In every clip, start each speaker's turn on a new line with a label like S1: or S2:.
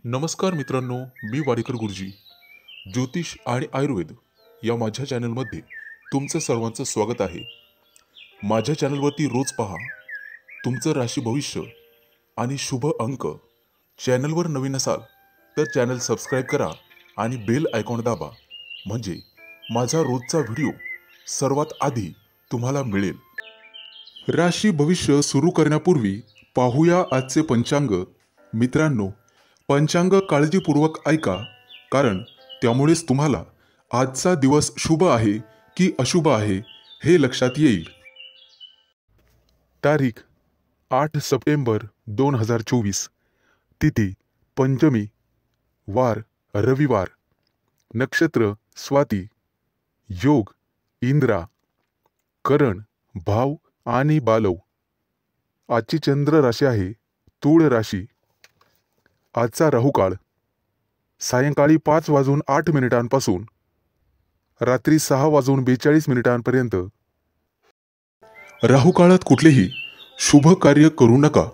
S1: नमस्कार मित्रांनो, मी वाडेकर गुरुजी. ज्योतिष आणि आयुर्वेद या माझ्या चॅनलमध्ये तुमचं सर्वांचं स्वागत आहे. माझ्या चॅनलवरती रोज पहा तुमचं राशी भविष्य आणि शुभ अंक. चॅनलवर नवीन असाल तर चॅनल सबस्क्राईब करा आणि बेल आयकॉन दाबा, म्हणजे माझा रोजचा व्हिडिओ सर्वात आधी तुम्हाला मिळेल. राशी भविष्य सुरू करण्यापूर्वी पाहूया आजचे पंचांग. मित्रांनो, पंचांग काळजीपूर्वक ऐका, कारण त्यामुळेच तुम्हाला आजचा दिवस शुभ आहे की अशुभ आहे हे लक्षात येईल. तारीख 8 सप्टेंबर 2024. तिथी पंचमी, वार रविवार, नक्षत्र स्वाती, योग इंद्रा, करण भाव आणि बालव. आजची चंद्र राशी आहे तूळ राशी. आजचा राहुकाळ सायंकाळी 5:08 रात्री 6:42 राहुकाळात कुठलेही शुभ कार्य करू नका,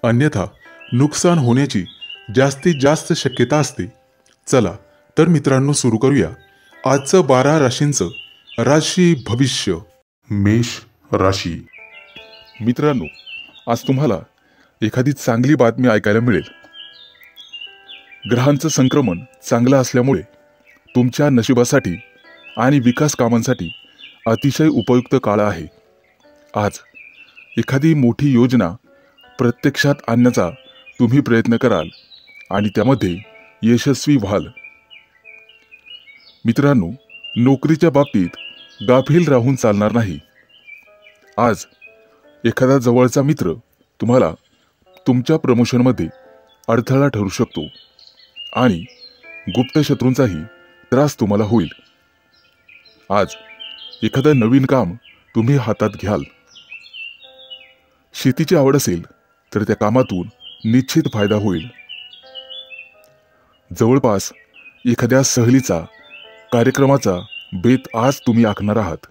S1: अन्यथा नुकसान होण्याची जास्तीत जास्त शक्यता असते. चला तर मित्रांनो, सुरू करूया आजचं 12 राशींचं राशी भविष्य. मेष राशी. मित्रांनो, आज तुम्हाला एखादी चांगली बातमी ऐकायला मिळेल. ग्रहांचं संक्रमण चांगलं असल्यामुळे तुमच्या नशिबासाठी आणि विकास कामांसाठी अतिशय उपयुक्त काळ आहे. आज एखादी मोठी योजना प्रत्यक्षात आणण्याचा तुम्ही प्रयत्न कराल आणि त्यामध्ये यशस्वी व्हाल. मित्रांनो, नोकरीच्या बाबतीत गाफील राहून चालणार नाही. आज एखादा जवळचा मित्र तुम्हाला तुमच्या प्रमोशनमध्ये अडथळा ठरू शकतो आणि गुप्त शत्रूंचाही त्रास तुम्हाला होईल. आज एखादं नवीन काम तुम्ही हातात घ्याल. शेतीची आवड असेल तर त्या कामातून निश्चित फायदा होईल. जवळपास एखाद्या सहलीचा कार्यक्रमाचा बेत आज तुम्ही आखणार आहात.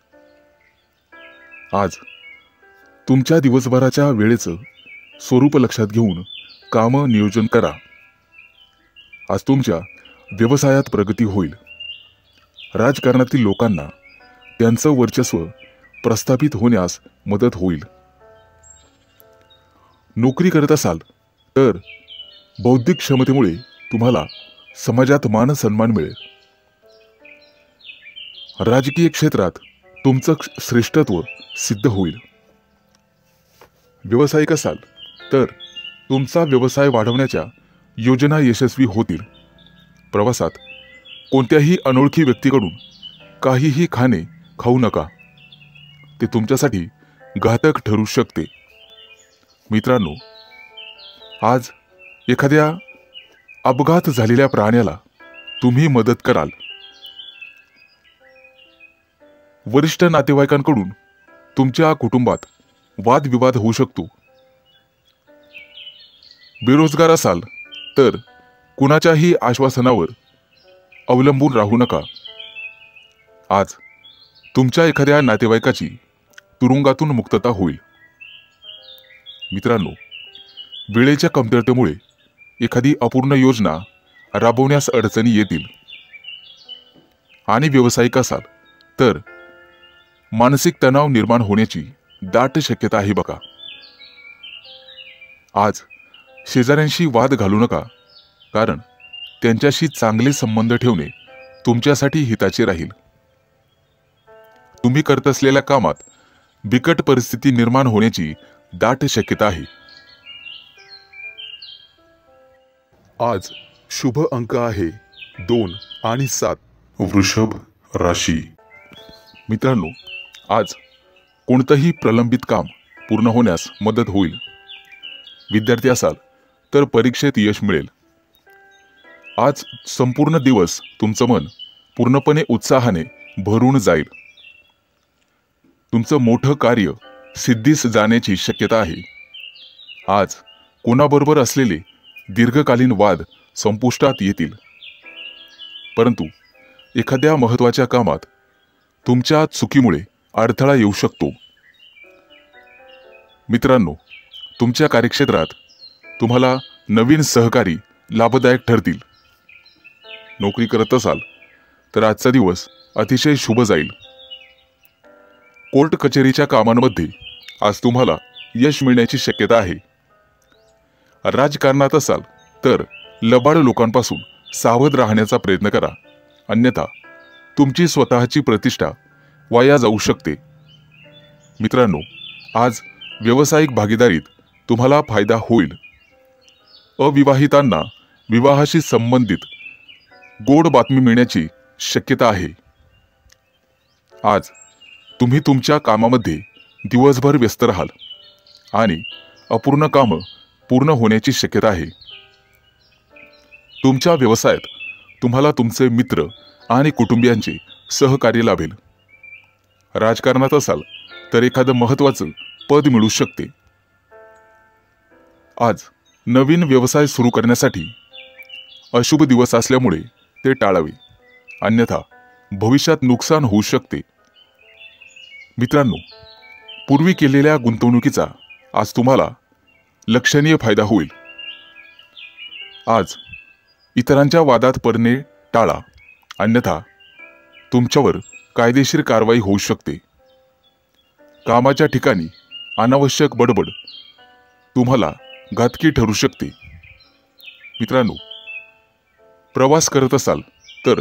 S1: आज तुमच्या दिवसभराच्या वेळेचं स्वरूप लक्षात घेऊन काम नियोजन करा. आज तुमच्या व्यवसायात प्रगती होईल. राजकारणातील लोकांना त्यांचं वर्चस्व प्रस्थापित होण्यास मदत होईल. नोकरी करत असाल तर बौद्धिक क्षमतेमुळे तुम्हाला समाजात मान सन्मान मिळेल. राजकीय क्षेत्रात तुमचं श्रेष्ठत्व सिद्ध होईल. व्यावसायिक असाल तर तुमचा व्यवसाय वाढवण्याच्या योजना यशस्वी होतील. प्रवासात कोणत्याही अनोळखी व्यक्तीकडून काहीही खाणे खाऊ नका, ते तुमच्यासाठी घातक ठरू शकते. मित्रांनो, आज एखाद्या अपघात झालेल्या प्राण्याला तुम्ही मदत कराल. वरिष्ठ नातेवाईकांकडून तुमच्या कुटुंबात वादविवाद होऊ शकतो. बेरोजगार असाल तर कुणाच्याही आश्वासनावर अवलंबून राहू नका. आज तुमच्या एखाद्या नातेवाईकाची तुरुंगातून मुक्तता होईल. मित्रांनो, वेळेच्या कमतरतेमुळे एखादी अपूर्ण योजना राबवण्यास अडचणी येतील. आणि व्यावसायिक असाल तर मानसिक तणाव निर्माण होण्याची दाट शक्यता आहे बघा. आज शेजाऱ्यांशी वाद घालू नका, कारण त्यांच्याशी चांगले संबंध ठेवणे तुमच्यासाठी हिताचे राहील. तुम्ही करत असलेल्या कामात बिकट परिस्थिती निर्माण होण्याची दाट शक्यता आहे. आज शुभ अंक आहे 2 आणि 7. वृषभ राशी. मित्रांनो, आज कोणतंही प्रलंबित काम पूर्ण होण्यास मदत होईल. विद्यार्थी असाल तर परीक्षेत यश मिळेल. आज संपूर्ण दिवस तुमचं मन पूर्णपणे उत्साहाने भरून जाईल. तुमचं मोठं कार्य सिद्धीस जाण्याची शक्यता आहे. आज कोणाबरोबर असलेले दीर्घकालीन वाद संपुष्टात येतील. परंतु एखाद्या महत्त्वाच्या कामात तुमच्या चुकीमुळे अडथळा येऊ शकतो. मित्रांनो, तुमच्या कार्यक्षेत्रात तुम्हाला नवीन सहकारी लाभदायक ठरतील. नोकरी करत असाल तर आजचा दिवस अतिशय शुभ जाईल. कोर्ट कचेरीच्या कामांमध्ये आज तुम्हाला यश मिळण्याची शक्यता आहे. राजकारणात असाल तर लबाड लोकांपासून सावध राहण्याचा प्रयत्न करा, अन्यथा तुमची स्वतःची प्रतिष्ठा वाया जाऊ शकते. मित्रांनो, आज व्यावसायिक भागीदारीत तुम्हाला फायदा होईल. अविवाहितांना विवाहाशी संबंधित गोड बातमी मिळण्याची शक्यता आहे. आज तुम्ही तुमच्या कामामध्ये दिवसभर व्यस्त राहाल आणि अपूर्ण कामं पूर्ण होण्याची शक्यता आहे. तुमच्या व्यवसायात तुम्हाला तुमचे मित्र आणि कुटुंबियांचे सहकार्य लाभेल. राजकारणात असाल तर एखादं महत्त्वाचं पद मिळू शकते. आज नवीन व्यवसाय सुरू करण्यासाठी अशुभ दिवस असल्यामुळे ते टाळावे, अन्यथा भविष्यात नुकसान होऊ शकते. मित्रांनो, पूर्वी केलेल्या गुंतवणुकीचा आज तुम्हाला लक्षणीय फायदा होईल. आज इतरांच्या वादात पडणे टाळा, अन्यथा तुमच्यावर कायदेशीर कारवाई होऊ शकते. कामाच्या ठिकाणी अनावश्यक बडबड तुम्हाला घातकी ठरू शकते. मित्रांनो, प्रवास करत असाल तर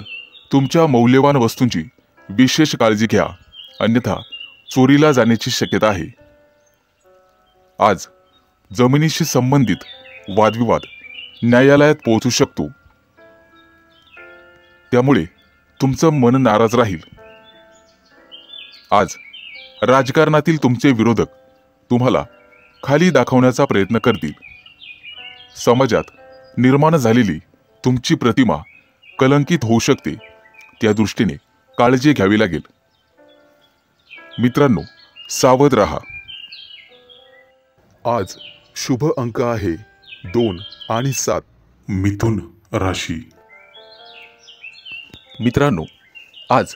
S1: तुमच्या मौल्यवान वस्तूंची विशेष काळजी घ्या, अन्यथा चोरीला जाण्याची शक्यता आहे. आज जमिनीशी संबंधित वादविवाद न्यायालयात पोहोचू शकतो, त्यामुळे तुमचं मन नाराज राहील. आज राजकारणातील तुमचे विरोधक तुम्हाला खाली दाखवण्याचा प्रयत्न करतील. समाजात निर्माण झालेली तुमची प्रतिमा कलंकित होऊ शकते, त्या दृष्टीने काळजी घ्यावी लागेल. मित्रांनो, सावध राहा. आज शुभ अंक आहे 2 आणि 7. मिथुन राशी. मित्रांनो, आज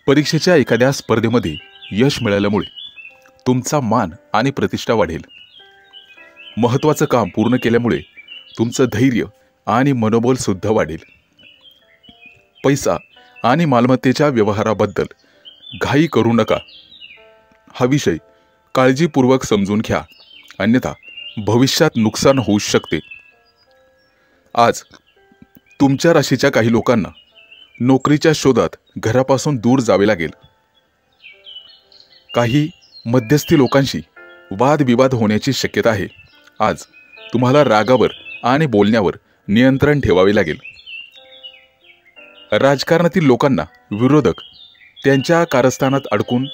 S1: परीक्षेच्या एखाद्या स्पर्धेमध्ये यश मिळाल्यामुळे तुमचा मान आणि प्रतिष्ठा वाढेल. महत्त्वाचं काम पूर्ण केल्यामुळे तुमचं धैर्य आणि मनोबल सुद्धा वाढेल. पैसा आणि मालमत्तेच्या व्यवहाराबद्दल घाई करू नका. हा विषय काळजीपूर्वक समजून घ्या, अन्यथा भविष्यात नुकसान होऊ शकते. आज तुमच्या राशीच्या काही लोकांना नोकरीच्या शोधात घरापासून दूर जावे लागेल. काही मध्यस्थी लोकांशी वादविवाद होण्याची शक्यता आहे. आज तुम्हाला रागावर आणि बोलण्यावर नियंत्रण ठेवावे लागेल. राजकारणातील लोकांना विरोधक त्यांच्या कारस्थानात अडकून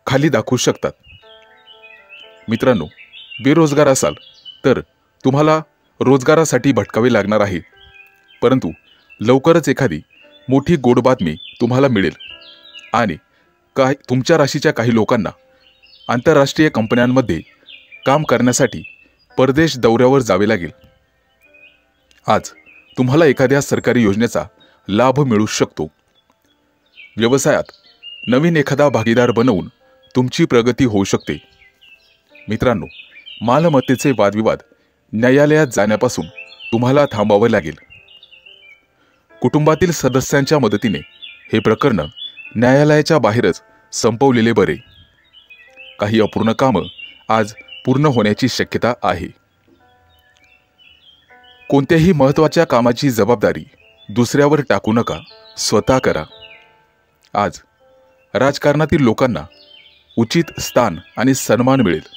S1: खाली दाखवू शकतात. मित्रांनो, बेरोजगार असाल तर तुम्हाला रोजगारासाठी भटकावे लागणार आहे, परंतु लवकरच एखादी मोठी गोड बातमी तुम्हाला मिळेल. आणि तुमच्या राशीच्या काही लोकांना आंतरराष्ट्रीय कंपन्यांमध्ये काम करण्यासाठी परदेश दौऱ्यावर जावे लागेल. आज तुम्हाला एखाद्या सरकारी योजनेचा लाभ मिळू शकतो. व्यवसायात नवीन एखादा भागीदार बनवून तुमची प्रगती होऊ शकते. मित्रांनो, मालमत्तेचे वादविवाद न्यायालयात जाण्यापासून तुम्हाला थांबावे लागेल. कुटुंबातील सदस्यांच्या मदतीने हे प्रकरण न्यायालयाच्या बाहेरच संपवलेले बरे. काही अपूर्ण कामं आज पूर्ण होण्याची शक्यता आहे. कोणत्याही महत्त्वाच्या कामाची जबाबदारी दुसऱ्यावर टाकू नका, स्वतः करा. आज राजकारणातील लोकांना उचित स्थान आणि सन्मान मिळेल.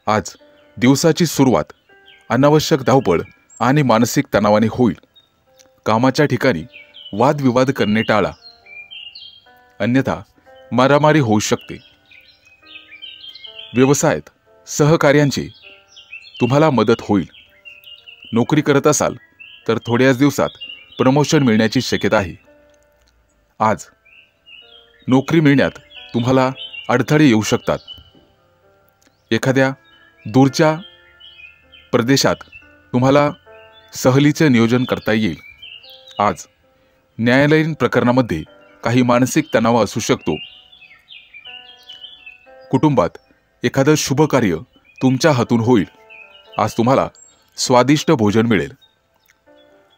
S1: आज दिवसाची सुरुवात अनावश्यक धावपळ आणि मानसिक तणावाने होईल. कामाच्या ठिकाणी वादविवाद करणे टाळा, अन्यथा मारामारी होऊ शकते. व्यवसायात सहकार्यांची तुम्हाला मदत होईल. नोकरी करत असाल तर थोड्याच दिवसात प्रमोशन मिळण्याची शक्यता आहे. आज नोकरी मिळण्यात तुम्हाला अडथळे येऊ शकतात. एखाद्या दूरच्या प्रदेशात तुम्हाला सहलीचे नियोजन करता येईल. आज न्यायालयीन प्रकरणामध्ये काही मानसिक तणाव असू शकतो. कुटुंबात एखादं शुभ कार्य तुमच्या हातून होईल. आज तुम्हाला
S2: स्वादिष्ट भोजन मिळेल.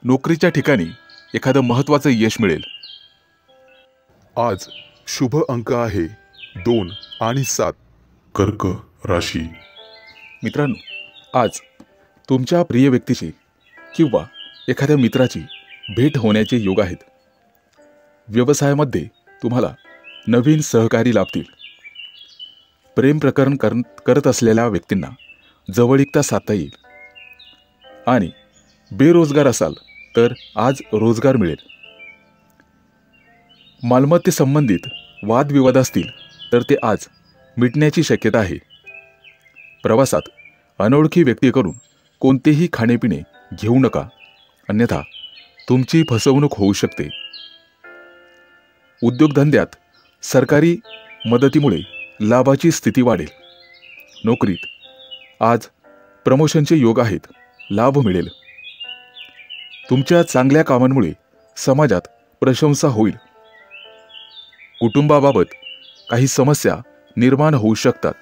S2: नोकरीच्या ठिकाणी एखादं महत्त्वाचं यश मिळेल.
S1: आज शुभ अंक आहे 2 आणि 7. कर्क राशी.
S2: मित्रांनो, आज तुमच्या प्रिय व्यक्तीची किंवा एखाद्या मित्राची भेट होण्याचे योग आहेत. व्यवसायामध्ये तुम्हाला नवीन सहकारी लाभतील. प्रेम प्रकरण करत असलेल्या व्यक्तींना जवळीकता साधता येईल. आणि बेरोजगार असाल तर आज रोजगार मिळेल. मालमत्तेसंबंधित वादविवाद असतील तर ते आज मिटण्याची शक्यता आहे. प्रवासात अनोळखी व्यक्तीकडून कोणतेही खाणेपिणे घेऊ नका, अन्यथा तुमची फसवणूक होऊ शकते. उद्योगधंद्यात सरकारी मदतीमुळे लाभाची स्थिती वाढेल. नोकरीत आज प्रमोशनचे योग आहेत. लाभ मिळेल. तुमच्या चांगल्या कामांमुळे समाजात प्रशंसा होईल. कुटुंबाबाबत काही समस्या निर्माण होऊ शकतात.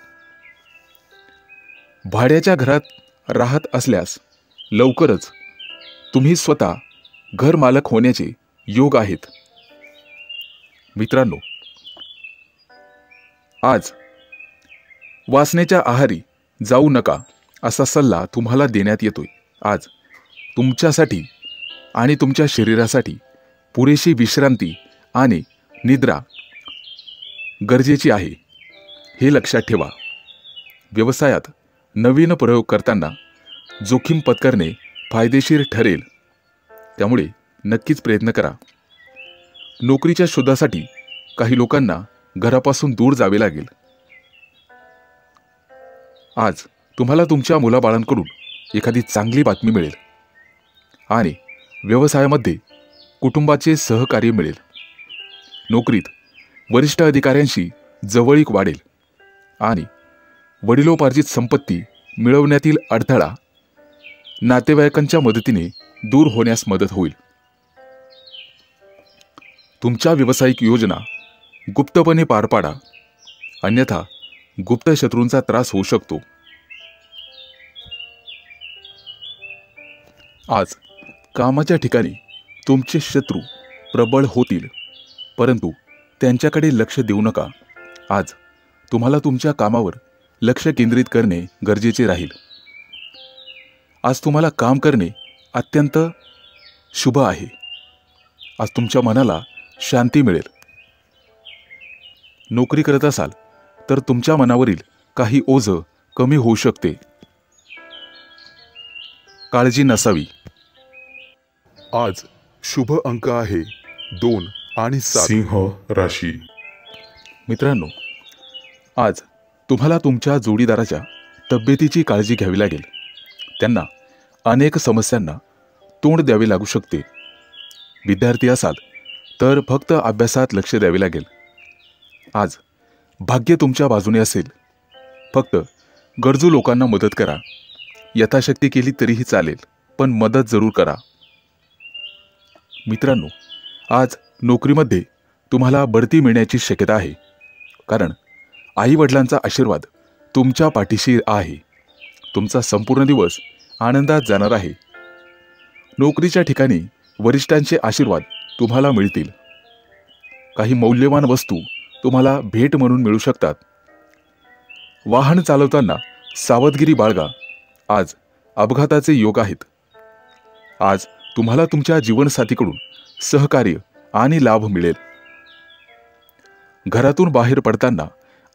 S2: भाड्याच्या घरात राहत असल्यास लवकरच तुम्ही स्वतः घर मालक होण्याचे योग आहेत. मित्रांनो, आज वासनेच्या आहारी जाऊ नका असा सल्ला तुम्हाला देण्यात येतोय. आज तुमच्यासाठी आणि तुमच्या शरीरासाठी पुरेशी विश्रांती आणि निद्रा गरजेची आहे, हे लक्षात ठेवा. व्यवसायात नवीन प्रयोग करताना जोखीम पत्करणे फायदेशीर ठरेल, त्यामुळे नक्कीच प्रयत्न करा. नोकरीच्या शोधासाठी काही लोकांना घरापासून दूर जावे लागेल. आज तुम्हाला तुमच्या मुलाबाळांकडून एखादी चांगली बातमी मिळेल आणि व्यवसायामध्ये कुटुंबाचे सहकार्य मिळेल. नोकरीत वरिष्ठ अधिकाऱ्यांशी जवळीक वाढेल आणि वडिलोपार्जित संपत्ती मिळवण्यातील अडथळा नातेवाईकांच्या मदतीने दूर होण्यास मदत होईल. तुमच्या व्यावसायिक योजना गुप्तपणे पार पाडा, अन्यथा गुप्त शत्रूंचा त्रास होऊ शकतो. आज कामाच्या ठिकाणी तुमचे शत्रू प्रबळ होतील, परंतु त्यांच्याकडे लक्ष देऊ नका. आज तुम्हाला तुमच्या कामावर लक्ष केंद्रित करणे गरजेचे राहील. आज तुम्हाला काम करणे अत्यंत शुभ आहे. आज तुमच्या मनाला शांती मिळेल. नोकरी करत असाल तर तुमच्या मनावरील काही ओझं कमी होऊ शकते. काळजी नसावी.
S1: आज शुभ अंक आहे 2 आणि 7. सिंह राशी.
S2: मित्रांनो, आज तुम्हाला तुमच्या जोडीदाराच्या तब्येतीची काळजी घ्यावी लागेल. त्यांना अनेक समस्यांना तोंड द्यावे लागू शकते. विद्यार्थी असाल तर फक्त अभ्यासात लक्ष द्यावे लागेल. आज भाग्य तुमच्या बाजूने असेल. फक्त गरजू लोकांना मदत करा. यथाशक्ती केली तरीही चालेल, पण मदत जरूर करा. मित्रांनो, आज नोकरीमध्ये तुम्हाला बढती मिळण्याची शक्यता आहे, कारण आई वडिलांचा आशीर्वाद तुमच्या पाठीशी आहे. तुमचा संपूर्ण दिवस आनंदात जाणार आहे. नोकरीच्या ठिकाणी वरिष्ठांचे आशीर्वाद तुम्हाला मिळतील. काही मौल्यवान वस्तू तुम्हाला भेट म्हणून मिळू शकतात. वाहन चालवताना सावधगिरी बाळगा. आज अपघाताचे योग आहेत. आज तुम्हाला तुमच्या जीवनसाथीकडून सहकार्य आणि लाभ मिळेल. घरातून बाहेर पडताना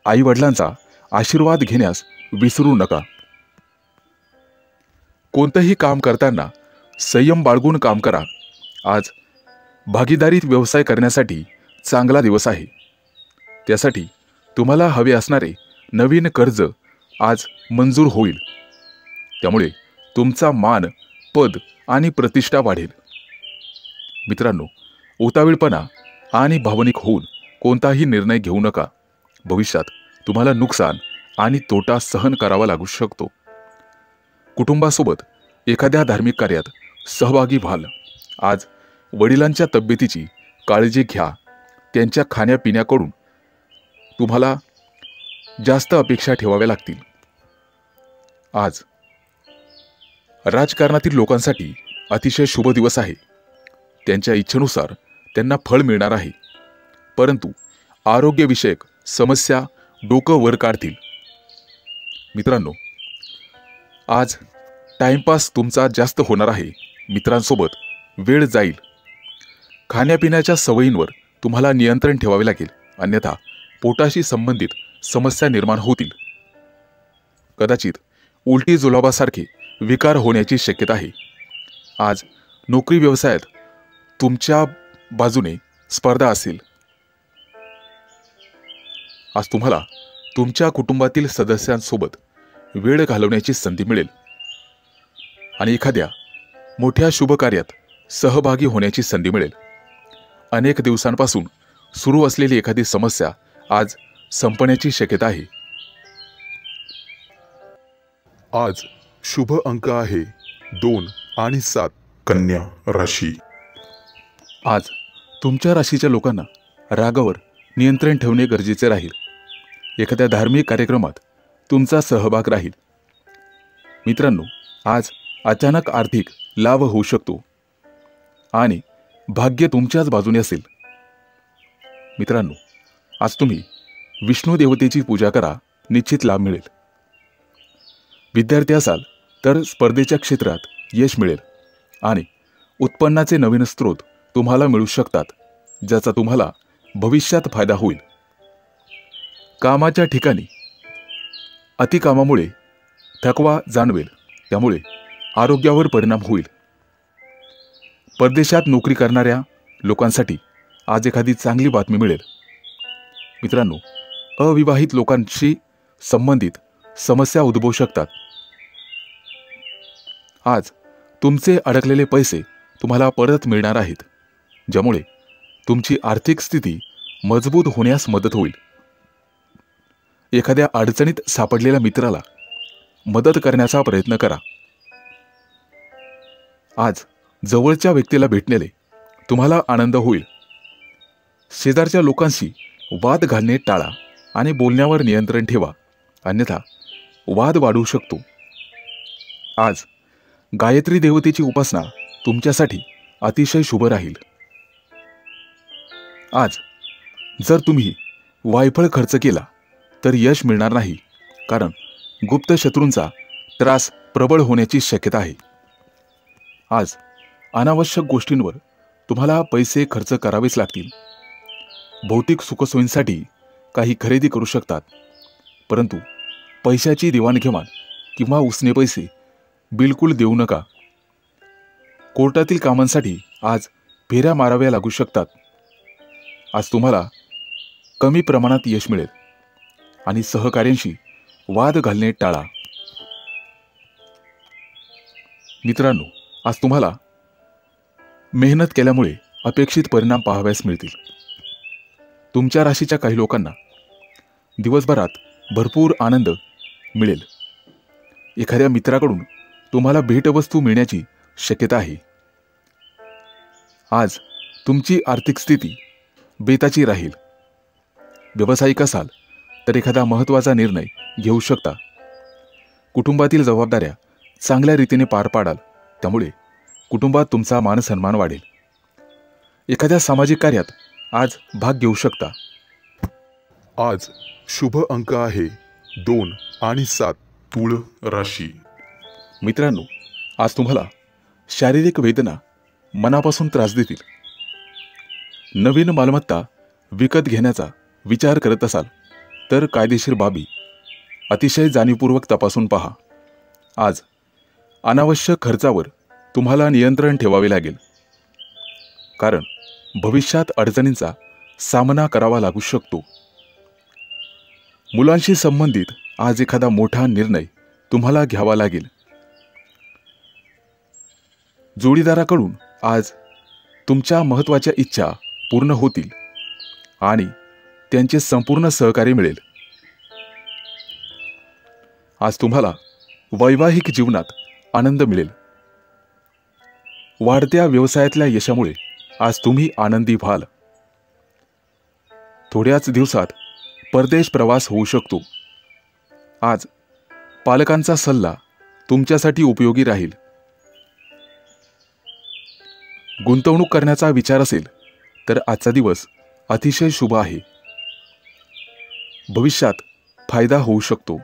S2: आई वडिलांचा आशीर्वाद घेण्यास विसरू नका. कोणतेही काम करताना संयम बाळगून काम करा. आज भागीदारीत व्यवसाय करण्यासाठी चांगला दिवस आहे. त्यासाठी तुम्हाला हवे असणारे नवीन कर्ज आज मंजूर होईल. त्यामुळे तुमचा मान, पद आणि प्रतिष्ठा वाढेल. मित्रांनो, उतावीळपणा आणि भावनिक होऊन कोणताही निर्णय घेऊ नका. भविष्यात तुम्हाला नुकसान आणि तोटा सहन करावा लागू शकतो. कुटुंबासोबत एखाद्या धार्मिक कार्यात सहभागी व्हाल. आज वडिलांच्या तब्येतीची काळजी घ्या. त्यांच्या खाण्यापिण्याकडून तुम्हाला जास्त अपेक्षा ठेवाव्या लागतील. आज राजकारणातील लोकांसाठी अतिशय शुभ दिवस आहे. त्यांच्या इच्छेनुसार त्यांना फळ मिळणार आहे. परंतु आरोग्यविषयक समस्या डोकं वर काढतील. मित्रांनो, आज टाइमपास तुमचा जास्त होणार आहे. मित्रांसोबत वेळ जाईल. खाण्यापिण्याच्या सवयींवर तुम्हाला नियंत्रण ठेवावे लागेल, अन्यथा पोटाशी संबंधित समस्या निर्माण होतील. कदाचित उलटी जुलाबासारखे विकार होण्याची शक्यता आहे. आज नोकरी व्यवसायात तुमच्या बाजूने स्पर्धा असेल. आज तुम्हाला तुमच्या कुटुंबातील सदस्यांसोबत वेळ घालवण्याची संधी मिळेल आणि एखाद्या मोठ्या शुभ कार्यात सहभागी होण्याची संधी मिळेल. अनेक दिवसांपासून सुरू असलेली एखादी समस्या आज संपण्याची शक्यता आहे.
S1: आज शुभ अंक आहे 2 आणि 7. कन्या राशी.
S2: आज तुमच्या राशीच्या लोकांना रागावर नियंत्रण ठेवणे गरजेचे राहील. एखाद्या धार्मिक कार्यक्रमात तुमचा सहभाग राहील. मित्रांनो, आज अचानक आर्थिक लाभ होऊ शकतो आणि भाग्य तुमच्याच बाजूने असेल. मित्रांनो, आज तुम्ही विष्णू देवतेची पूजा करा, निश्चित लाभ मिळेल. विद्यार्थी असाल तर स्पर्धेच्या क्षेत्रात यश मिळेल आणि उत्पन्नाचे नवीन स्रोत तुम्हाला मिळू शकतात, ज्याचा तुम्हाला भविष्यात फायदा होईल. कामाच्या ठिकाणी अतिकामामुळे थकवा जाणवेल, त्यामुळे आरोग्यावर परिणाम होईल. परदेशात नोकरी करणाऱ्या लोकांसाठी आज एखादी चांगली बातमी मिळेल. मित्रांनो, अविवाहित लोकांशी संबंधित समस्या उद्भवू शकतात. आज तुमचे अडकलेले पैसे तुम्हाला परत मिळणार आहेत, ज्यामुळे तुमची आर्थिक स्थिती मजबूत होण्यास मदत होईल. एखाद्या अडचणीत सापडलेल्या मित्राला मदत करण्याचा प्रयत्न करा. आज जवळच्या व्यक्तीला भेटण्याने तुम्हाला आनंद होईल. शेजारच्या लोकांशी वाद घालणे टाळा आणि बोलण्यावर नियंत्रण ठेवा, अन्यथा वाद वाढू शकतो. आज गायत्री देवतेची उपासना तुमच्यासाठी अतिशय शुभ राहील. आज जर तुम्ही वायफळ खर्च केला तर यश मिळणार नाही, कारण गुप्त शत्रूंचा त्रास प्रबळ होण्याची शक्यता आहे. आज अनावश्यक गोष्टींवर तुम्हाला पैसे खर्च करावेच लागतील. भौतिक सुखसोयींसाठी काही खरेदी करू शकतात, परंतु पैशाची देवाणघेवाण किंवा उसने पैसे बिलकुल देऊ नका. कोर्टातील कामांसाठी आज फेऱ्या माराव्या लागू शकतात. आज तुम्हाला कमी प्रमाणात यश मिळेल आणि सहकाऱ्यांशी वाद घालणे टाळा. मित्रांनो, आज तुम्हाला मेहनत केल्यामुळे अपेक्षित परिणाम पाहाव्यास मिळतील. तुमच्या राशीच्या काही लोकांना दिवसभरात भरपूर आनंद मिळेल. एखाद्या मित्राकडून तुम्हाला भेटवस्तू मिळण्याची शक्यता आहे. आज तुमची आर्थिक स्थिती बेताची राहील. व्यावसायिक असाल तर एखादा महत्त्वाचा निर्णय घेऊ शकता. कुटुंबातील जबाबदाऱ्या चांगल्या रीतीने पार पाडाल, त्यामुळे कुटुंबात तुमचा मानसन्मान वाढेल. एखाद्या सामाजिक कार्यात आज भाग घेऊ शकता.
S1: आज शुभ अंक आहे 2 आणि 7. तुळ राशी.
S2: मित्रांनो, आज तुम्हाला शारीरिक वेदना मनापासून त्रास देतील. नवीन मालमत्ता विकत घेण्याचा विचार करत असाल तर कायदेशीर बाबी अतिशय जाणीवपूर्वक तपासून पहा. आज अनावश्यक खर्चावर तुम्हाला नियंत्रण ठेवावे लागेल, कारण भविष्यात अडचणींचा सामना करावा लागू शकतो. मुलांशी संबंधित आज एखादा मोठा निर्णय तुम्हाला घ्यावा लागेल. जोडीदाराकडून आज तुमच्या महत्त्वाच्या इच्छा पूर्ण होतील आणि त्यांचे संपूर्ण सहकार्य मिळेल. आज तुम्हाला वैवाहिक जीवनात आनंद मिळेल. वाढत्या व्यवसायातल्या यशामुळे आज तुम्ही आनंदी व्हाल. थोड्याच दिवसात परदेश प्रवास होऊ शकतो. आज पालकांचा सल्ला तुमच्यासाठी उपयोगी राहील, गुंतवणूक करण्याचा विचार असेल तर आजचा दिवस अतिशय शुभ आहे. भविष्यात फायदा होऊ शकतो.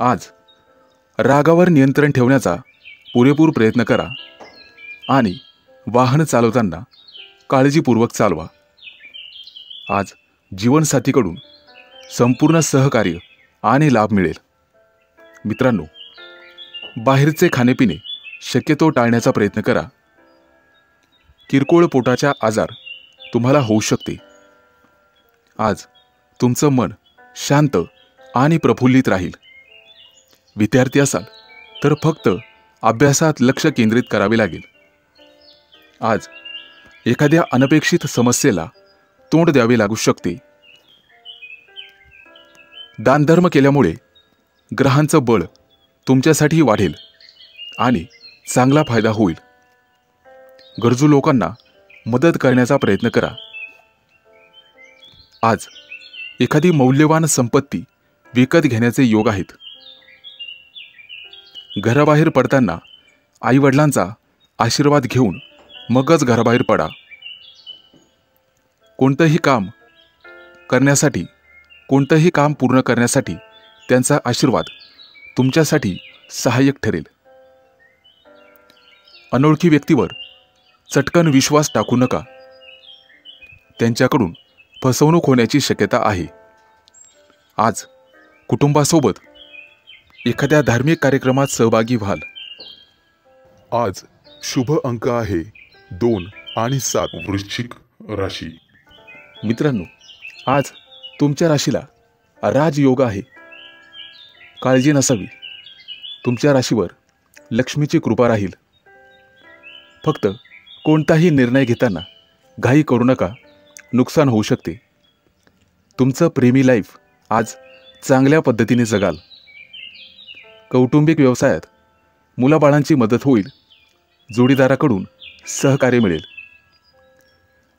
S2: आज रागावर नियंत्रण ठेवण्याचा पुरेपूर प्रयत्न करा आणि वाहन चालवताना काळजीपूर्वक चालवा. आज जीवनसाथीकडून संपूर्ण सहकार्य आणि लाभ मिळेल. मित्रांनो, बाहेरचे खाणेपिणे शक्यतो टाळण्याचा प्रयत्न करा. किरकोळ पोटाचा आजार तुम्हाला होऊ शकते. आज तुमचं मन शांत आणि प्रफुल्लित राहील. विद्यार्थी असाल तर फक्त अभ्यासात लक्ष केंद्रित करावे लागेल. आज एखाद्या अनपेक्षित समस्येला तोंड द्यावे लागू शकते. दानधर्म केल्यामुळे ग्रहांचं बळ तुमच्यासाठी वाढेल आणि चांगला फायदा होईल. गरजू लोकांना मदत करण्याचा प्रयत्न करा. आज एखादी मौल्यवान संपत्ती विकत घेण्याचे योग आहेत. घराबाहेर पडताना आईवडिलांचा आशीर्वाद घेऊन मगच घराबाहेर पडा. कोणतंही काम पूर्ण करण्यासाठी त्यांचा आशीर्वाद तुमच्यासाठी सहाय्यक ठरेल. अनोळखी व्यक्तीवर चटकन विश्वास टाकू नका. त्यांच्याकडून फसवणूक होण्याची शक्यता आहे. आज कुटुंबासोबत एखाद्या धार्मिक कार्यक्रमात सहभागी व्हाल.
S1: आज शुभ अंक आहे 2 आणि 7. वृश्चिक राशी.
S2: मित्रांनो, आज तुमच्या राशीला राजयोग आहे. काळजी नसावी. तुमच्या राशीवर लक्ष्मीची कृपा राहील. फक्त कोणताही निर्णय घेताना घाई करू नका. नुकसान होऊ शकते. तुमचं प्रेमी लाईफ आज चांगल्या पद्धतीने जगाल. कौटुंबिक व्यवसायात मुलाबाळांची मदत होईल. जोडीदाराकडून सहकार्य मिळेल.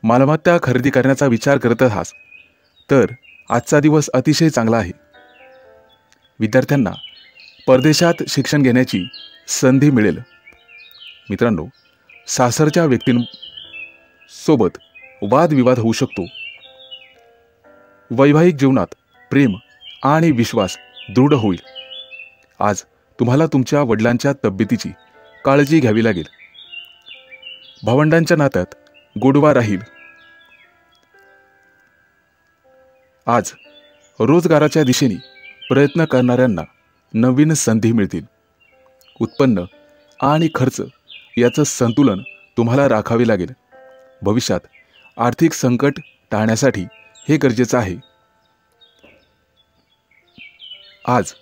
S2: मालमत्ता खरेदी करण्याचा विचार करत आहात तर आजचा दिवस अतिशय चांगला आहे. विद्यार्थ्यांना परदेशात शिक्षण घेण्याची संधी मिळेल. मित्रांनो, सासरच्या व्यक्तींसोबत वादविवाद होऊ शकतो. वैवाहिक जीवनात प्रेम आणि विश्वास दृढ होईल. आज तुम्हाला तुमच्या वडिलांच्या तब्येतीची काळजी घ्यावी लागेल. भावंडांच्या नात्यात गोडवा राहील. आज रोजगाराच्या दिशेने प्रयत्न करणाऱ्यांना नवीन संधी मिळतील. उत्पन्न आणि खर्च याचं संतुलन तुम्हाला राखावे लागेल. भविष्यात आर्थिक संकट टाळण्यासाठी हे गरजेचं आहे. आज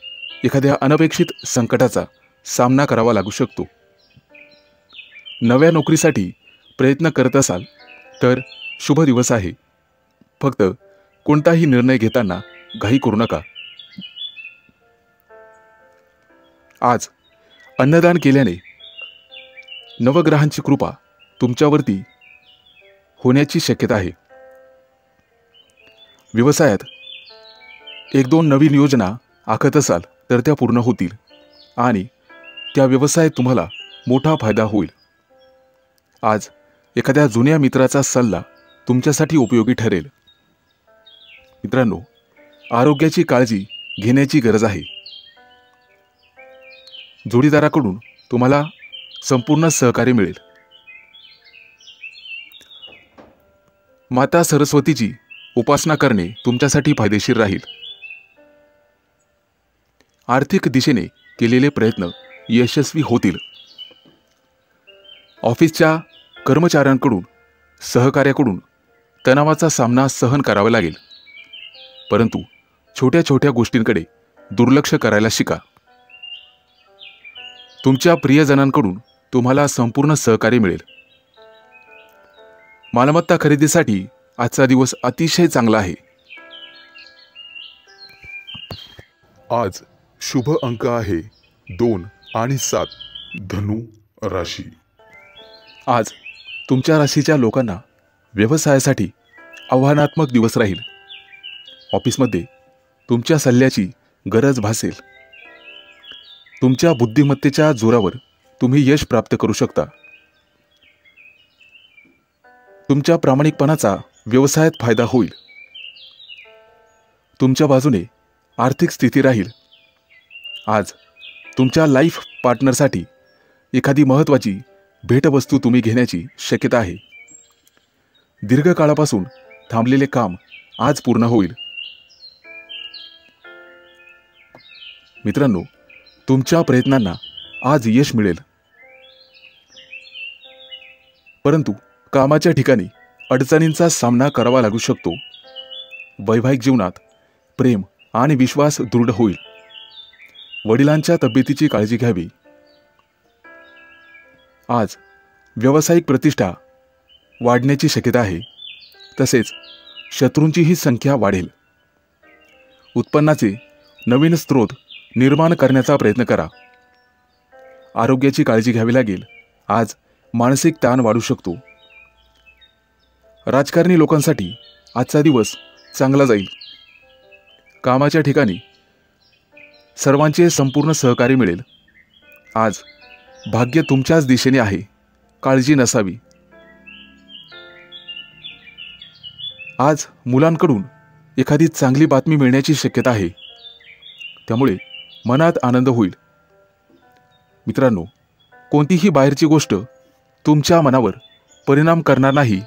S2: एखाद्या अनपेक्षित संकटाचा सामना करावा लागू शकतो. नव्या नोकरीसाठी प्रयत्न करत असाल तर शुभ दिवस आहे. फक्त कोणताही निर्णय घेताना घाई करू नका. आज अन्नदान केल्याने नवग्रहांची कृपा तुमच्यावरती होण्याची शक्यता आहे. व्यवसायात 1-2 नवीन योजना आखत असाल तर त्या पूर्ण होतील आणि त्या व्यवसायात तुम्हाला मोठा फायदा होईल. आज एखाद्या जुन्या मित्राचा सल्ला तुमच्यासाठी उपयोगी ठरेल. मित्रांनो, आरोग्याची काळजी घेण्याची गरज आहे. जोडीदाराकडून तुम्हाला संपूर्ण सहकार्य मिळेल. माता सरस्वतीची उपासना करणे तुमच्यासाठी फायदेशीर राहील. आर्थिक दिशेने केलेले प्रयत्न यशस्वी होतील. ऑफिसच्या कर्मचाऱ्यांकडून सहकार्याकडून तणावाचा सामना सहन करावा लागेल. परंतु छोट्या छोट्या गोष्टींकडे दुर्लक्ष करायला शिका. तुमच्या प्रियजनांकडून तुम्हाला संपूर्ण सहकार्य मिळेल. मालमत्ता खरेदीसाठी आजचा दिवस अतिशय चांगला आहे.
S1: आज शुभ अंक आहे 2 आणि 7. धनु राशी.
S2: आज तुमच्या राशीच्या लोकांना व्यवसायासाठी आव्हानात्मक दिवस राहील. ऑफिसमध्ये तुमच्या सल्ल्याची गरज भासेल. तुमच्या बुद्धिमत्तेच्या जोरावर तुम्ही यश प्राप्त करू शकता. तुमच्या प्रामाणिकपणाचा व्यवसायात फायदा होईल. तुमच्या बाजूने आर्थिक स्थिती राहील. आज तुमच्या लाईफ पार्टनरसाठी एखादी महत्त्वाची भेटवस्तू तुम्ही घेण्याची शक्यता आहे. दीर्घकाळापासून थांबलेले काम आज पूर्ण होईल. मित्रांनो, तुमच्या प्रयत्नांना आज यश मिळेल. परंतु कामाच्या ठिकाणी अडचणींचा सामना करावा लागू शकतो. वैवाहिक जीवनात प्रेम आणि विश्वास दृढ होईल. वडिलांच्या तब्येतीची काळजी घ्यावी. आज व्यावसायिक प्रतिष्ठा वाढण्याची शक्यता आहे. तसेच शत्रूंचीही संख्या वाढेल. उत्पन्नाचे नवीन स्रोत निर्माण करण्याचा प्रयत्न करा. आरोग्याची काळजी घ्यावी लागेल. आज मानसिक ताण वाढू शकतो. राजकारणी लोकांसाठी आजचा दिवस चांगला जाईल. कामाच्या ठिकाणी सर्वांचे संपूर्ण सहकार्य मिळेल. आज भाग्य तुमच्याच दिशेने आहे. काळजी नसावी. आज मुलांकडून एखादी चांगली बातमी मिळण्याची शक्यता आहे. त्यामुळे मनात आनंद होईल. मित्रांनो, कोणतीही बाहेरची गोष्ट तुमच्या मनावर परिणाम करणार नाही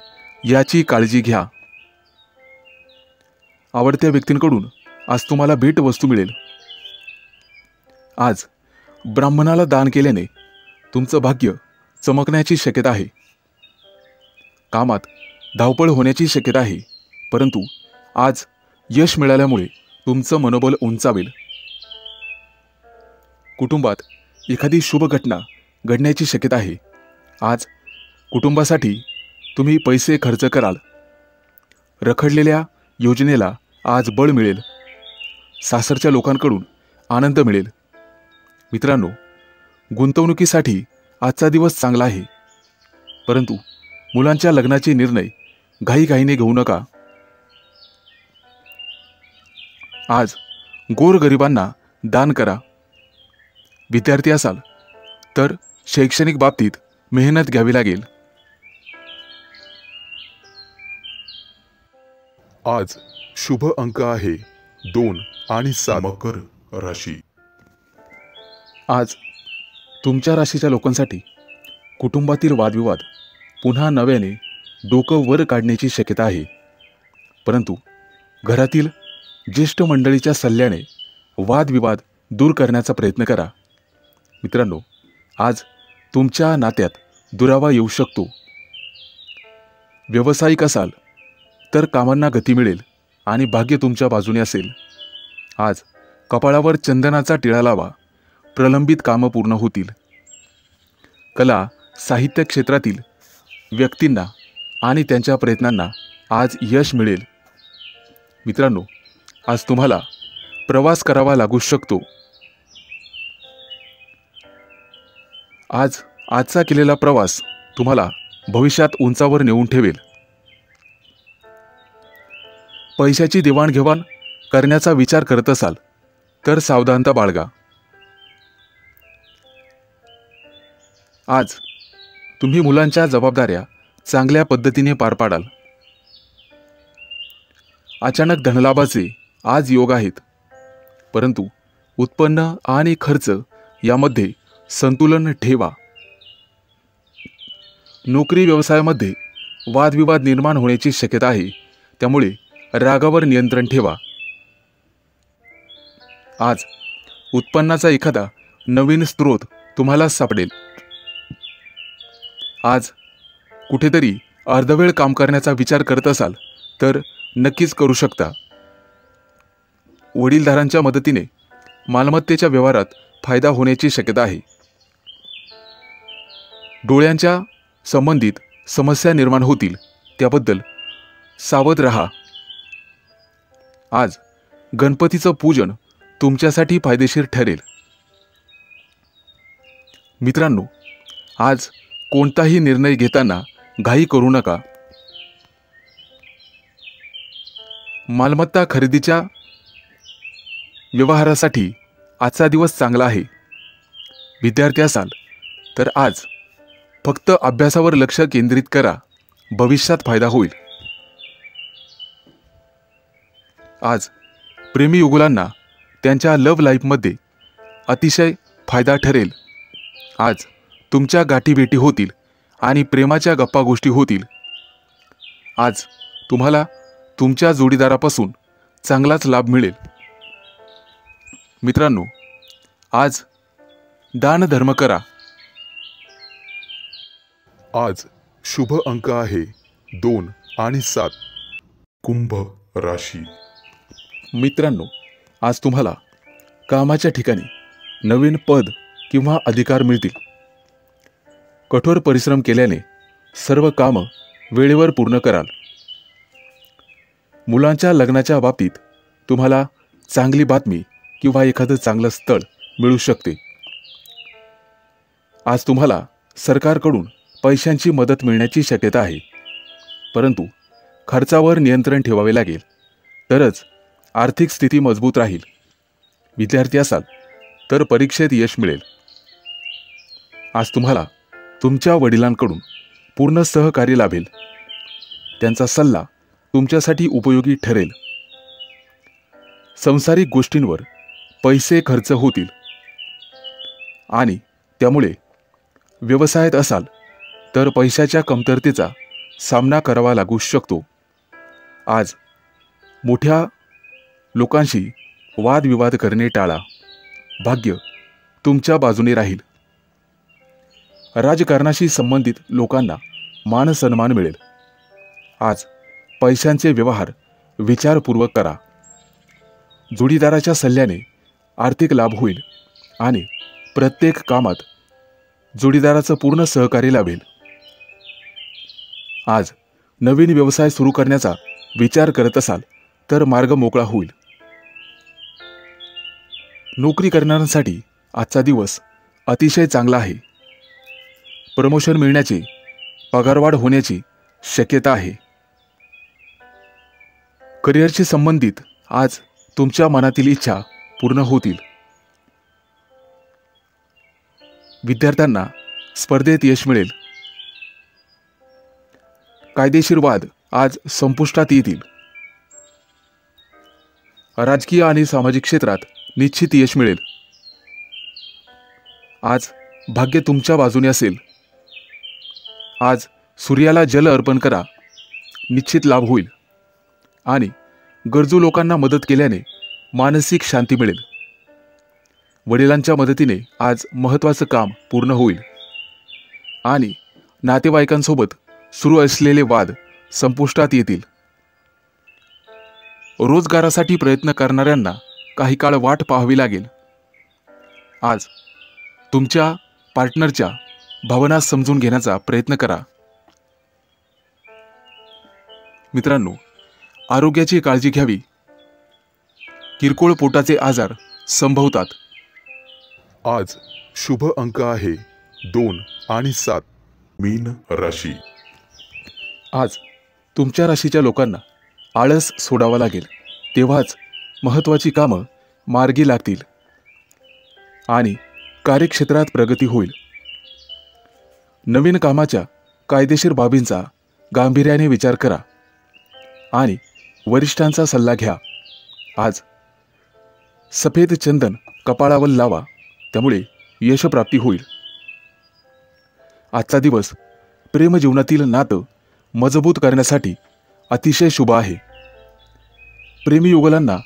S2: याची काळजी घ्या. आवडत्या व्यक्तींकडून आज तुम्हाला भेटवस्तू मिळेल. आज ब्राह्मणाला दान केल्याने तुमचं भाग्य चमकण्याची शक्यता आहे. कामात धावपळ होण्याची शक्यता आहे. परंतु आज यश मिळाल्यामुळे तुमचं मनोबल उंचावेल. कुटुंबात एखादी शुभ घटना घडण्याची शक्यता आहे. आज कुटुंबासाठी तुम्ही पैसे खर्च कराल. रखडलेल्या योजनेला आज बळ मिळेल. सासरच्या लोकांकडून आनंद मिळेल. मित्रांनो, गुंतवणुकीसाठी आजचा दिवस चांगला आहे. परंतु मुलांच्या लग्नाचे निर्णय घाईघाईने घेऊ नका. आज गोरगरिबांना दान करा. विद्यार्थी असाल तर शैक्षणिक बाबतीत मेहनत घ्यावी लागेल.
S1: आज शुभ अंक आहे 2 आणि 7. मकर राशी.
S2: आज तुमच्या राशीच्या लोकांसाठी कुटुंबातील वादविवाद पुन्हा नव्याने डोकं वर काढण्याची शक्यता आहे. परंतु घरातील ज्येष्ठ मंडळीच्या सल्ल्याने वादविवाद दूर करण्याचा प्रयत्न करा. मित्रांनो, आज तुमच्या नात्यात दुरावा येऊ शकतो. व्यावसायिक असाल तर कामांना गती मिळेल आणि भाग्य तुमच्या बाजूने असेल. आज कपाळावर चंदनाचा टिळा लावा. प्रलंबित कामं पूर्ण होतील. कला साहित्य क्षेत्रातील व्यक्तींना आणि त्यांच्या प्रयत्नांना आज यश मिळेल. मित्रांनो, आज तुम्हाला प्रवास करावा लागू शकतो. आजचा केलेला प्रवास तुम्हाला भविष्यात उंचावर नेऊन ठेवेल. पैशाची देवाणघेवाण करण्याचा विचार करत असाल तर सावधानता बाळगा. आज तुम्ही मुलांच्या जबाबदाऱ्या चांगल्या पद्धतीने पार पाडाल. अचानक धनलाभाचे आज योग आहेत. परंतु उत्पन्न आणि खर्च यामध्ये संतुलन ठेवा. नोकरी व्यवसायामध्ये वादविवाद निर्माण होण्याची शक्यता आहे. त्यामुळे रागावर नियंत्रण ठेवा. आज उत्पन्नाचा एखादा नवीन स्रोत तुम्हाला सापडेल. आज कुठेतरी अर्धवेळ काम करण्याचा विचार करत असाल तर नक्कीच करू शकता. वडीलधारांच्या मदतीने मालमत्तेच्या व्यवहारात फायदा होण्याची शक्यता आहे. डोळ्यांच्या संबंधित समस्या निर्माण होतील, त्याबद्दल सावध रहा. आज गणपतीचं पूजन तुमच्यासाठी फायदेशीर ठरेल. मित्रांनो, आज कोणताही निर्णय घेताना घाई करू नका. मालमत्ता खरेदीच्या व्यवहारासाठी आजचा दिवस चांगला आहे. विद्यार्थी असाल तर आज फक्त अभ्यासावर लक्ष केंद्रित करा, भविष्यात फायदा होईल. आज प्रेमी युगुलांना त्यांच्या लव्ह लाईफमध्ये अतिशय फायदा ठरेल. आज तुमच्या गाठीभेटी होतील आणि प्रेमाच्या गप्पा गोष्टी होतील. आज तुम्हाला तुमच्या जोडीदारापासून चांगलाच लाभ मिळेल. मित्रांनो, आज दान धर्म करा.
S1: आज शुभ अंक आहे 2 आणि 7. कुंभ राशी.
S2: मित्रांनो, आज तुम्हाला कामाच्या ठिकाणी नवीन पद किंवा अधिकार मिळतील. कठोर परिश्रम केल्याने सर्व कामं वेळेवर पूर्ण कराल. मुलांच्या लग्नाच्या बाबतीत तुम्हाला चांगली बातमी किंवा एखादं चांगलं स्थळ मिळू शकते. आज तुम्हाला सरकारकडून पैशांची मदत मिळण्याची शक्यता आहे, परंतु खर्चावर नियंत्रण ठेवावे लागेल, तरच आर्थिक स्थिती मजबूत राहील. विद्यार्थी असाल तर परीक्षेत यश मिळेल. आज तुम्हाला तुमच्या वडिलांकडून पूर्ण सहकार्य लाभेल. त्यांचा सल्ला तुमच्यासाठी उपयोगी ठरेल. सांसारिक गोष्टींवर पैसे खर्च होतील आणि त्यामुळे व्यवसायात असाल तर पैशाच्या कमतरतेचा सामना करावा लागू शकतो. आज मोठ्या लोकांशी वादविवाद करणे टाळा. भाग्य तुमच्या बाजूने राहील. राजकारणाशी संबंधित लोकांना मान सन्मान मिळेल. आज पैशांचे व्यवहार विचारपूर्वक करा. जोडीदाराच्या सल्ल्याने आर्थिक लाभ होईल आणि प्रत्येक कामात जोडीदाराचं पूर्ण सहकार्य लाभेल. आज नवीन व्यवसाय सुरू करण्याचा विचार करत असाल तर मार्ग मोकळा होईल. नोकरी करणाऱ्यांसाठी आजचा दिवस अतिशय चांगला आहे. प्रमोशन मिळण्याची, पगारवाढ होण्याची शक्यता आहे. करिअरशी संबंधित आज तुमच्या मनातील इच्छा पूर्ण होतील. विद्यार्थ्यांना स्पर्धेत यश मिळेल. कायदेशीर वाद आज संपुष्टात येतील. राजकीय आणि सामाजिक क्षेत्रात निश्चित यश मिळेल. आज भाग्य तुमच्या बाजूने असेल. आज सूर्याला जल अर्पण करा. निश्चित लाभ होईल आणि गरजू लोकांना मदत केल्याने मानसिक शांती मिळेल. वडिलांच्या मदतीने आज महत्त्वाचं काम पूर्ण होईल आणि नातेवाईकांसोबत सुरू असलेले वाद संपुष्टात येतील. रोजगारासाठी प्रयत्न करणाऱ्यांना काही काळ वाट पाहावी लागेल. आज तुमच्या पार्टनरच्या भावना समजून घेण्याचा प्रयत्न करा. मित्रांनो, आरोग्याची काळजी घ्यावी. किरकोळ पोटाचे आजार संभवतात.
S1: आज शुभ अंक आहे 2 आणि 7. मीन राशी.
S2: आज तुमच्या राशीच्या लोकांना आळस सोडावा लागेल. तेव्हाच महत्त्वाची कामं मार्गी लागतील आणि कार्यक्षेत्रात प्रगती होईल. नवीन कामाच्या कायदेशीर बाबींचा गांभीर्याने विचार करा आणि वरिष्ठांचा सल्ला घ्या. आज सफेद चंदन कपाळावर लावा, त्यामुळे यशप्राप्ती होईल. आजचा दिवस प्रेमजीवनातील नातं मजबूत करण्यासाठी अतिशय शुभ आहे. प्रेमी युगलांना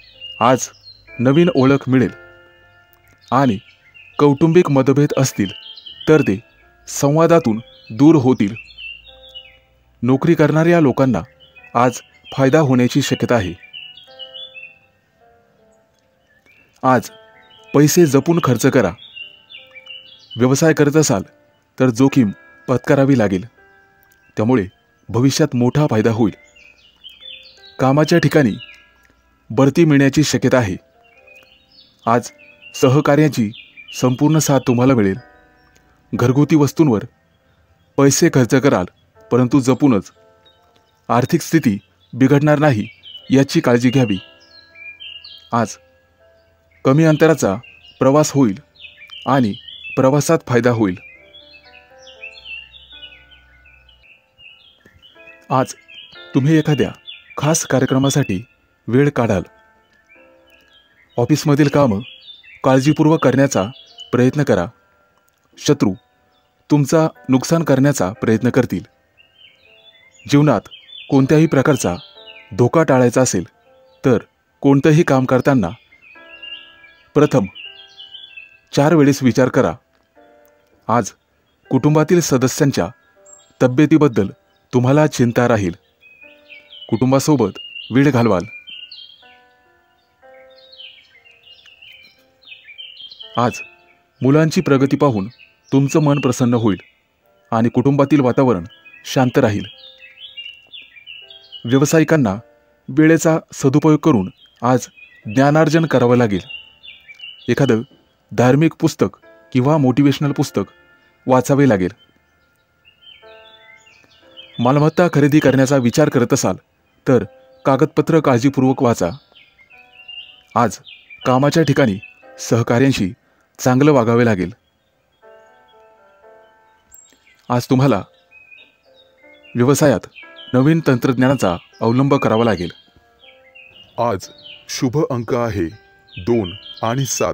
S2: आज नवीन ओळख मिळेल आणि कौटुंबिक मतभेद असतील तर ते संवादातून दूर होतील. नोकरी करणाऱ्या लोकांना आज फायदा होण्याची शक्यता आहे. आज पैसे जपून खर्च करा. व्यवसाय करत असाल तर जोखीम पत्करावी लागेल, त्यामुळे भविष्यात मोठा फायदा होईल. कामाच्या ठिकाणी बढती मिळण्याची शक्यता आहे. आज सहकार्याची संपूर्ण साथ तुम्हाला मिळेल. घरगुती वस्तूंवर पैसे खर्च कराल, परंतु जपूनच. आर्थिक स्थिती बिघडणार नाही याची काळजी घ्यावी. आज कमी अंतराचा प्रवास होईल आणि प्रवासात फायदा होईल. आज तुम्ही एखाद्या खास कार्यक्रमासाठी वेळ काढाल. ऑफिसमधील कामं काळजीपूर्वक करण्याचा प्रयत्न करा. शत्रू तुमचा नुकसान करण्याचा प्रयत्न करतील. जीवनात कोणत्याही प्रकारचा धोका टाळायचा असेल तर कोणतंही काम करताना प्रथम 4 वेळेस विचार करा. आज कुटुंबातील सदस्यांच्या तब्येतीबद्दल तुम्हाला चिंता राहील. कुटुंबासोबत वेळ घालवाल. आज मुलांची प्रगती पाहून तुमचं मन प्रसन्न होईल आणि कुटुंबातील वातावरण शांत राहील. व्यावसायिकांना वेळेचा सदुपयोग करून आज ज्ञानार्जन करावं लागेल. एखादं धार्मिक पुस्तक किंवा मोटिवेशनल पुस्तक वाचावे लागेल. मालमत्ता खरेदी करण्याचा विचार करत असाल तर कागदपत्र काळजीपूर्वक वाचा. आज कामाच्या ठिकाणी सहकाऱ्यांशी चांगलं वागावे लागेल. आज तुम्हाला व्यवसायात नवीन तंत्रज्ञानाचा अवलंब करावा लागेल.
S1: आज शुभ अंक आहे 2 आणि 7.